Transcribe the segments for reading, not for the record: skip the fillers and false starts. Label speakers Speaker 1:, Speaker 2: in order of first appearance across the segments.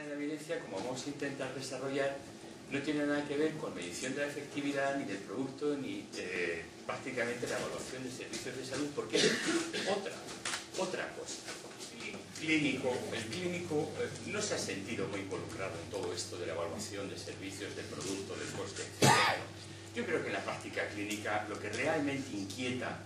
Speaker 1: de la evidencia, como vamos a intentar desarrollar, no tiene nada que ver con medición de la efectividad, ni del producto, ni prácticamente la evaluación de servicios de salud, porque es otra cosa. El clínico no se ha sentido muy involucrado en todo esto de la evaluación de servicios, del producto, del coste, etc. Yo creo que en la práctica clínica lo que realmente inquieta,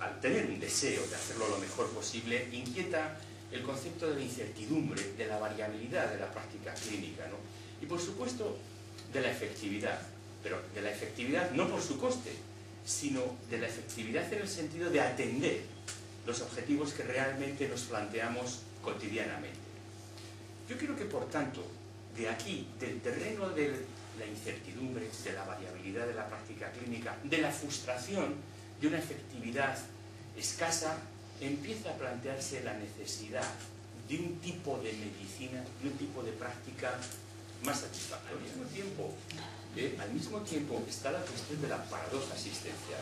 Speaker 1: al tener un deseo de hacerlo lo mejor posible, inquieta el concepto de la incertidumbre, de la variabilidad de la práctica clínica, ¿no? Y por supuesto de la efectividad, pero de la efectividad no por su coste, sino de la efectividad en el sentido de atender los objetivos que realmente nos planteamos cotidianamente. Yo creo que, por tanto, de aquí, del terreno de la incertidumbre, de la variabilidad de la práctica clínica, de la frustración de una efectividad escasa, empieza a plantearse la necesidad de un tipo de medicina, de un tipo de práctica más satisfactoria. Al mismo tiempo está la cuestión de la paradoja asistencial.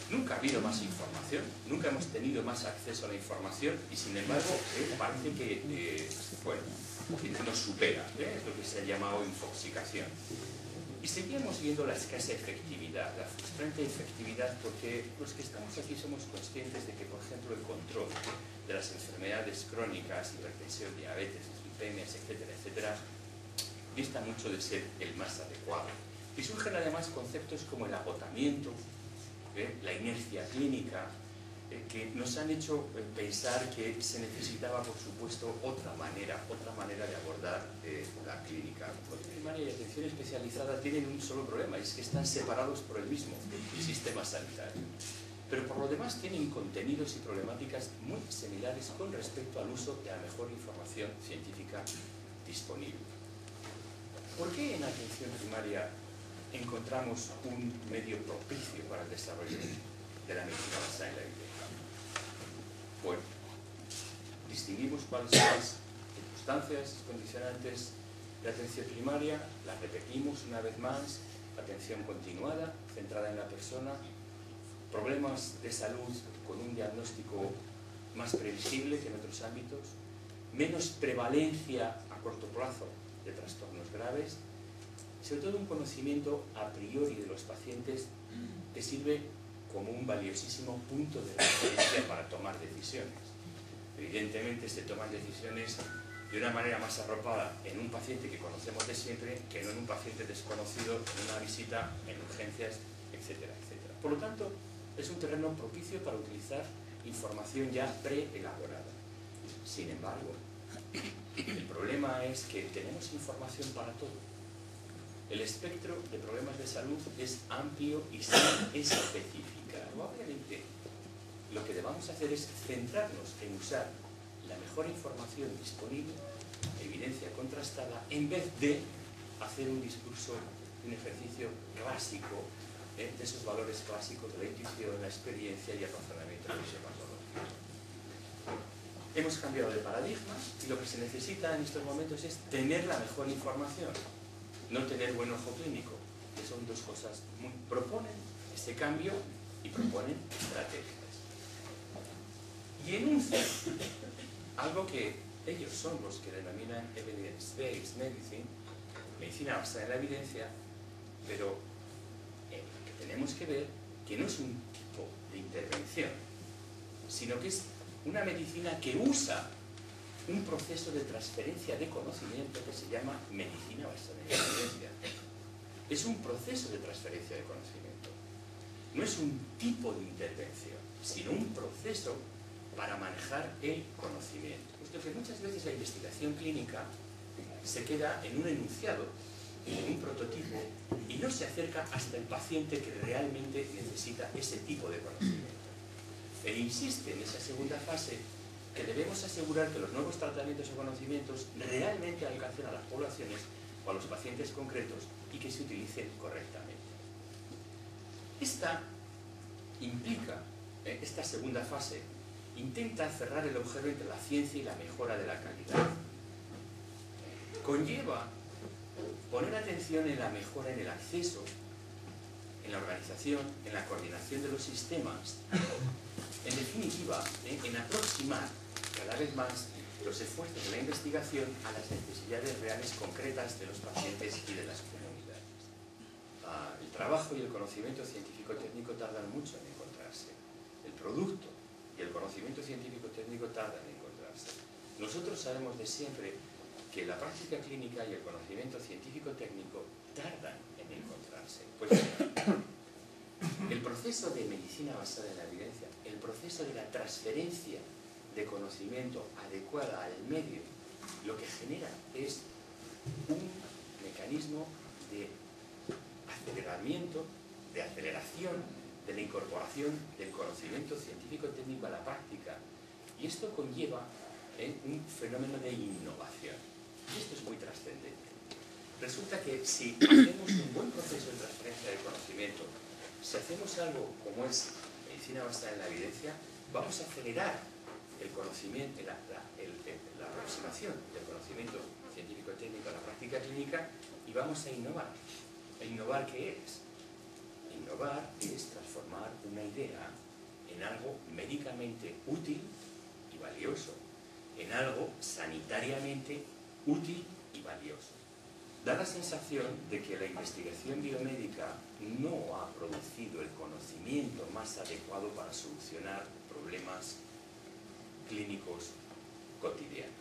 Speaker 1: Nunca ha habido más información, nunca hemos tenido más acceso a la información y, sin embargo, parece que nos supera, es lo que se ha llamado infoxicación. Y seguimos viendo la escasa efectividad, la frustrante efectividad, porque los que estamos aquí somos conscientes de que, por ejemplo, el control de las enfermedades crónicas, hipertensión, diabetes, dislipemias, etcétera, etcétera, dista mucho de ser el más adecuado. Y surgen además conceptos como el agotamiento, la inercia clínica, que nos han hecho pensar que se necesitaba, por supuesto, otra manera de abordar la clínica. Atención primaria y atención especializada tienen un solo problema, es que están separados por el mismo sistema sanitario. Pero por lo demás tienen contenidos y problemáticas muy similares con respecto al uso de la mejor información científica disponible. ¿Por qué en atención primaria encontramos un medio propicio para el desarrollo de la medicina basada en la evidencia? Bueno, distinguimos cuáles son las circunstancias condicionantes de atención primaria, las repetimos una vez más: atención continuada, centrada en la persona, problemas de salud con un diagnóstico más previsible que en otros ámbitos, menos prevalencia a corto plazo de trastornos graves, sobre todo un conocimiento a priori de los pacientes que sirve como un valiosísimo punto de referencia para tomar decisiones. Evidentemente se toman decisiones de una manera más arropada en un paciente que conocemos de siempre que no en un paciente desconocido, en una visita, en urgencias, etcétera, etcétera. Por lo tanto, es un terreno propicio para utilizar información ya preelaborada. Sin embargo, el problema es que tenemos información para todo. El espectro de problemas de salud es amplio y sin especificar. Probablemente lo que debamos hacer es centrarnos en usar la mejor información disponible, evidencia contrastada, en vez de hacer un discurso, un ejercicio clásico, de esos valores clásicos de la intuición, la experiencia y el razonamiento fisiopatológico. Hemos cambiado de paradigma y lo que se necesita en estos momentos es tener la mejor información, no tener buen ojo clínico, que son dos cosas muy... Proponen ese cambio y proponen estrategias. Y enuncian algo que ellos son los que denominan evidence-based medicine, medicina basada en la evidencia, pero que tenemos que ver que no es un tipo de intervención, sino que es una medicina que usa un proceso de transferencia de conocimiento que se llama medicina basada en la evidencia. Es un proceso de transferencia de conocimiento. No es un tipo de intervención, sino un proceso para manejar el conocimiento. Puesto que muchas veces la investigación clínica se queda en un enunciado, en un prototipo, y no se acerca hasta el paciente que realmente necesita ese tipo de conocimiento. E insiste en esa segunda fase que debemos asegurar que los nuevos tratamientos o conocimientos realmente alcancen a las poblaciones o a los pacientes concretos y que se utilicen correctamente. Esta segunda fase intenta cerrar el agujero entre la ciencia y la mejora de la calidad. Conlleva poner atención en la mejora en el acceso, en la organización, en la coordinación de los sistemas, en definitiva, en aproximar cada vez más los esfuerzos de la investigación a las necesidades reales concretas de los pacientes y de las comunidades. El trabajo y el conocimiento científico-técnico tardan mucho en encontrarse. El producto y el conocimiento científico-técnico tardan en encontrarse. Nosotros sabemos de siempre que la práctica clínica y el conocimiento científico-técnico tardan en encontrarse. Pues el proceso de medicina basada en la evidencia, el proceso de la transferencia de conocimiento adecuada al medio, lo que genera es un mecanismo de aceleramiento, de aceleración, de la incorporación del conocimiento científico-técnico a la práctica. Y esto conlleva un fenómeno de innovación. Y esto es muy trascendente. Resulta que si hacemos un buen proceso de transferencia de conocimiento, si hacemos algo como es medicina basada en la evidencia, vamos a acelerar el conocimiento, la aproximación del conocimiento científico-técnico a la práctica clínica y vamos a innovar. ¿E innovar qué es? Innovar es transformar una idea en algo médicamente útil y valioso, en algo sanitariamente útil y valioso. Da la sensación de que la investigación biomédica no ha producido el conocimiento más adecuado para solucionar problemas clínicos cotidianos.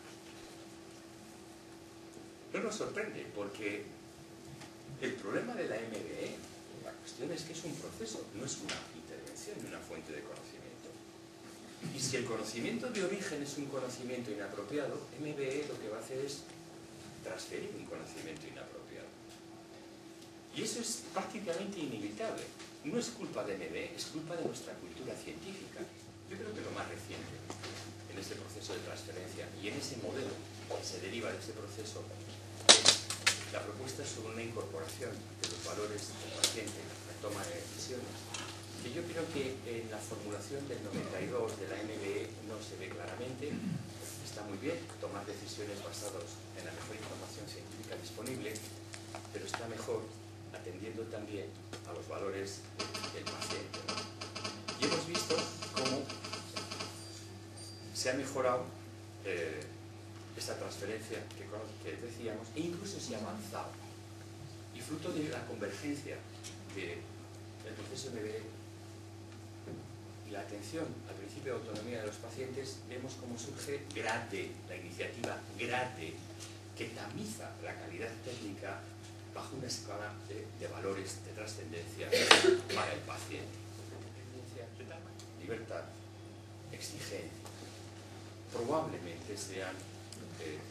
Speaker 1: No nos sorprende porque el problema de la MBE, la cuestión es que es un proceso, no es una intervención ni una fuente de conocimiento. Y si el conocimiento de origen es un conocimiento inapropiado, MBE lo que va a hacer es transferir un conocimiento inapropiado. Y eso es prácticamente inevitable. No es culpa de MBE, es culpa de nuestra cultura científica. Yo creo que lo más reciente en este proceso de transferencia y en ese modelo que se deriva de ese proceso es la propuesta sobre una incorporación de los valores del paciente en la toma de decisiones, que yo creo que en la formulación del 92 de la MBE no se ve claramente. Está muy bien tomar decisiones basadas en la mejor información científica disponible, pero está mejor atendiendo también a los valores del paciente, ¿no? Y hemos visto cómo se ha mejorado esta transferencia que decíamos, e incluso se ha avanzado. Y fruto de la convergencia del proceso MBE y la atención al principio de autonomía de los pacientes, vemos cómo surge GRADE, la iniciativa GRADE, que tamiza la calidad técnica bajo una escala de valores de trascendencia para el paciente. Libertad, exigencia. Probablemente sean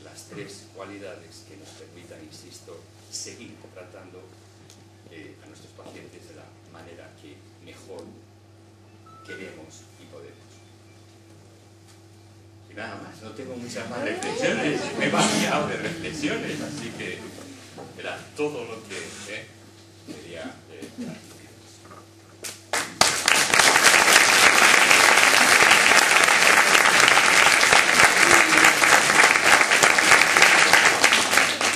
Speaker 1: las tres cualidades que nos permitan, insisto, seguir tratando a nuestros pacientes de la manera que mejor queremos y podemos. Y nada más, no tengo muchas más reflexiones, me he vaciado de reflexiones, así que era todo lo que quería